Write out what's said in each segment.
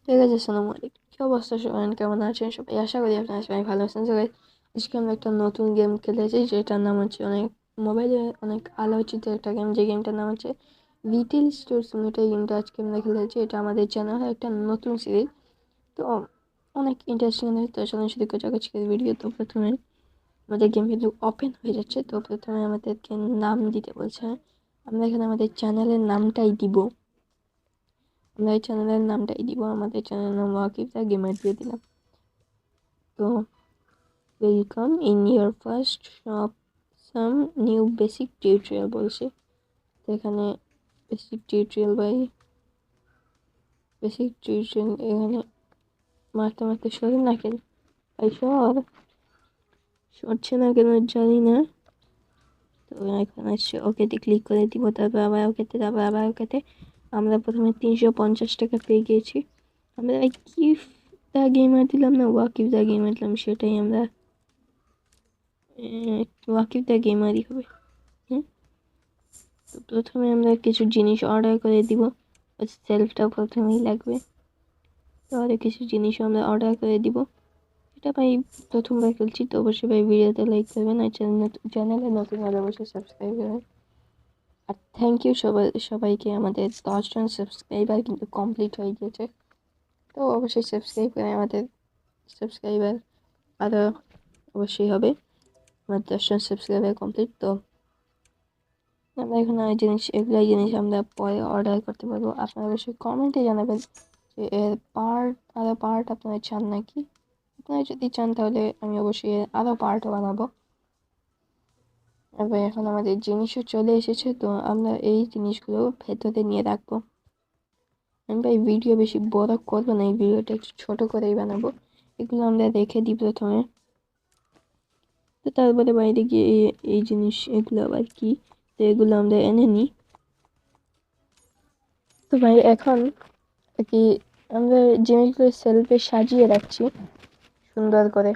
ঠিক আছে, আসসালামু আলাইকুম। কি অবস্থা সবাই, কেমন আছেন সবাই? আশা করি আপনারা সবাই ভালো আছেন। সবাই আজকে আমরা একটা নতুন গেম খেলেছি, যেটার নাম হচ্ছে মোবাইলে অনেক আলোচিত একটা গেম, যে গেমটার নাম হচ্ছে লিটিল স্টোর সিমুলেটর। এই গেমটা আজকে আমরা খেলেছি। এটা আমাদের চ্যানেলে একটা নতুন সিরিজ, তো অনেক ইন্টারেস্টিং। তো চলুন শুরু করি আজকের ভিডিও। তো প্রথমে আমাদের গেম কিন্তু ওপেন হয়ে যাচ্ছে। তো প্রথমে আমাদেরকে নাম দিতে বলছে। আমরা এখানে আমাদের চ্যানেলের নামটাই দিব। আমরা এই চ্যানেলের নামটাই দিব, আমাদের চ্যানেলের নাম ওয়াকিব দ্য গেমার দিয়ে দিলাম। তো welcome in your first shop some new basic tutorial বলছে। তো এখানে বেসিক টিউটোরিয়াল এখানে মারতে মারতে সরে না কেন, ভাই সরছে না কেন জানি না। তো এখন আসছে ওকেতে ক্লিক করে দিব, তারপর আবার ওকেতে, তারপর আবার ওকেতে। আমরা প্রথমে 350 টাকা পেয়ে গিয়েছি। আমরা কি দ্য গেমার দিলাম না ওয়াকিব দ্য গেমার দিলাম, সেটাই আমরা ওয়াকিব দ্য গেমারই হবে। তো প্রথমে আমরা কিছু জিনিস অর্ডার করে দিব। সেলফটা প্রথমেই লাগবে, তো আরও কিছু জিনিস আমরা অর্ডার করে দিব। এটা ভাই প্রথমবার খেলছি, তো অবশ্যই ভাই ভিডিওতে লাইক করবেন, আর চ্যানেলে নতুন হলে অবশ্যই সাবস্ক্রাইব করবেন। আর থ্যাংক ইউ সবাইকে। আমাদের 10 জন সাবস্ক্রাইবার কিন্তু কমপ্লিট হয়ে গিয়েছে, তো অবশ্যই সাবস্ক্রাইব করে আমাদের সাবস্ক্রাইবার আরও অবশ্যই হবে। আমার 10 জন সাবস্ক্রাইবার কমপ্লিট। তো আমরা এখন এগুলাই জিনিস আমরা পরে অর্ডার করতে পারবো। আপনারা অবশ্যই কমেন্টে জানাবেন যে এর আরও পার্ট আপনারা চান নাকি। আপনারা যদি চান তাহলে আমি অবশ্যই এর আরও পার্টও বানাবো। এবার এখন আমাদের জিনিসও চলে এসেছে, তো আমরা এই জিনিসগুলো ভেতরে নিয়ে রাখবো। আমি ভাই ভিডিও বেশি বড় করবো না, এই ভিডিওটা একটু ছোটো করেই বানাবো। এগুলো আমরা রেখে দিই প্রথমে, তো তারপরে বাইরে গিয়ে এই জিনিস এগুলো আবার কি, তো এগুলো আমরা এনে নিই। তো ভাই এখন কি আমরা জিনিসগুলো সেলফে সাজিয়ে রাখছি সুন্দর করে।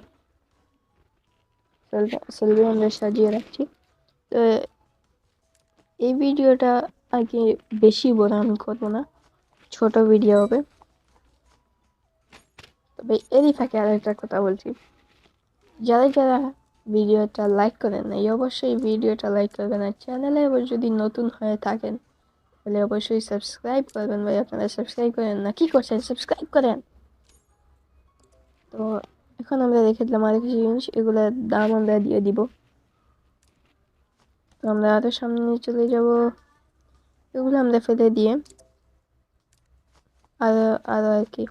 সেলফে আমরা সাজিয়ে রাখছি। তো এই ভিডিওটা আগে বেশি বড় আমি করবো না, ছোট ভিডিও হবে। তবে এরই ফাঁকে আর একটা কথা বলছি, যারা যারা ভিডিওটা লাইক করেন না, অবশ্যই ভিডিওটা লাইক করবেন। আর চ্যানেলে যদি নতুন হয়ে থাকেন তাহলে অবশ্যই সাবস্ক্রাইব করবেন। ভাই আপনারা সাবস্ক্রাইব করেন না, কি করছেন? সাবস্ক্রাইব করেন। তো এখন আমরা রেখে দিলাম আরো কিছু জিনিস, এগুলোর দাম আমরা দিয়ে দিব। তো আমরা আরো সামনে চলে যাব, এগুলো আমরা ফেলে দিয়ে আরো আরো আর কি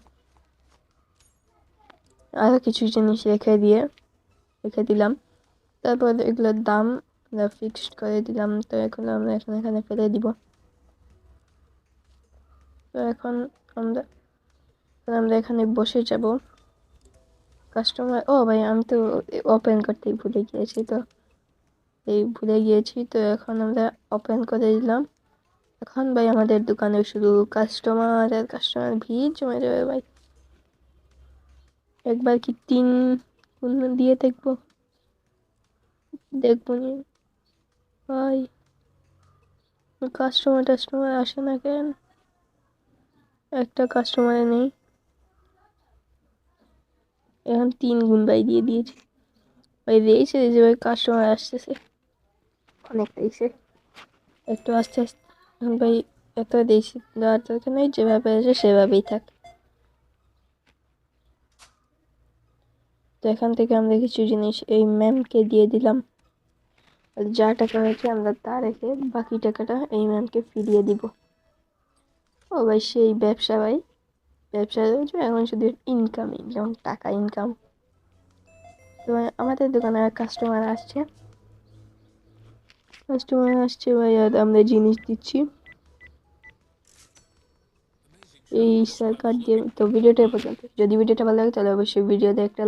আরো কিছু জিনিস রেখে দিলাম। তারপর এগুলোর দাম আমরা ফিক্সড করে দিলাম। তো এখন আমরা এখানে ফেলে দিব। তো এখন আমরা এখানে বসে যাব। কাস্টমার, ও ভাই আমি তো ওপেন করতেই ভুলে গিয়েছি। তো এখন আমরা ওপেন করে দিলাম। এখন ভাই আমাদের দোকানে শুধু কাস্টমার আর কাস্টমার, ভিড় জমে যাবে ভাই। একবার কি 3 গুণ দিয়ে দেখবো নি ভাই, কাস্টমার আসে না কেন? একটা কাস্টমার নেই। এখন 3 গুণ ভাই দিয়ে দিয়েছি। ভাই দিয়েছে যে ভাই কাস্টমার আসতেছে, অনেক দিয়েছে, একটু আস্তে আস্তে। এখন ভাই এত দিয়েছি, দেওয়ার দরকার নেই, যেভাবে আছে সেভাবেই থাক। তো এখান থেকে আমরা কিছু জিনিস এই ম্যামকে দিয়ে দিলাম। আর যা টাকা হয়েছে আমরা তা রেখে বাকি টাকাটা এই ম্যামকে ফিরিয়ে দিব। ও ভাই সেই ব্যবসা ভাই, ব্যবসা রয়েছে এখন শুধু ইনকামই, যেমন টাকা ইনকাম। তো আমাদের দোকানে কাস্টমার আসছে ভাই, আর আমরা জিনিস দিচ্ছি এই সরকার দিয়ে। তো ভিডিওটা পর্যন্ত, যদি ভিডিওটা ভালো লাগে তাহলে অবশ্যই ভিডিওতে একটা